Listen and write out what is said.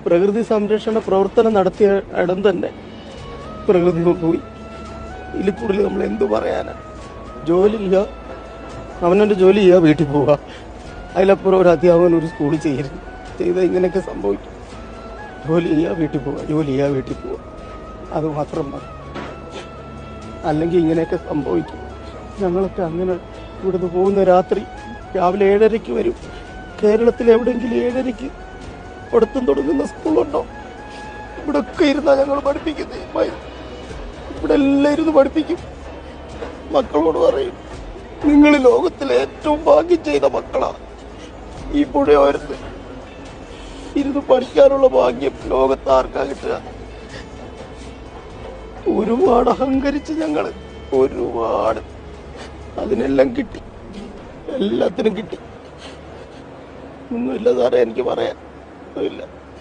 പ്രകൃതി സംരക്ഷണ പ്രവർത്തനം നടത്തിയ ഇടം തന്നെ പ്രകൃതി പോയി. ഇതിൽ കൂടുതൽ നമ്മൾ എന്തു പറയാനാ? ജോലിയില്ല, അവനവൻ്റെ ജോലി ചെയ്യുക, വീട്ടിൽ പോവുക. അതിലപ്പുറം ഒരു അധ്യാപകൻ ഒരു സ്കൂളിൽ ചെയ്താൽ ഇങ്ങനെയൊക്കെ സംഭവിക്കും. ജോലി ചെയ്യുക, വീട്ടിൽ പോവുക, ജോലി ചെയ്യുക, വീട്ടിൽ പോവുക, അത് മാത്രം മതി. അല്ലെങ്കിൽ ഇങ്ങനെയൊക്കെ സംഭവിക്കും. ഞങ്ങളൊക്കെ അങ്ങനെ ഇവിടുന്ന് പോകുന്ന രാത്രി രാവിലെ 7:30 വരും. കേരളത്തിൽ എവിടെയെങ്കിലും 7:30 പഠിത്തം തുടങ്ങുന്ന സ്കൂളുണ്ടോ? ഇവിടെ ഒക്കെ ഇരുന്നാണ് ഞങ്ങൾ പഠിപ്പിക്കുന്നത്. ഇവിടെ എല്ലാം ഇരുന്ന് പഠിപ്പിക്കും. മക്കളോട് പറയും, നിങ്ങൾ ലോകത്തിലെ ഏറ്റവും ഭാഗ്യം ചെയ്ത മക്കളാണ്. ഈ പുഴയോരത്ത് ഇരുന്ന് പഠിക്കാനുള്ള ഭാഗ്യം ലോകത്ത് ആർക്കാ കിട്ടുക? ഒരുപാട് അഹങ്കരിച്ച് ഞങ്ങൾ, ഒരുപാട്. അതിനെല്ലാം കിട്ടി, എല്ലാത്തിനും കിട്ടി. ഒന്നുമില്ല സാറേ, എനിക്ക് പറയാൻ ഒന്നുമില്ല.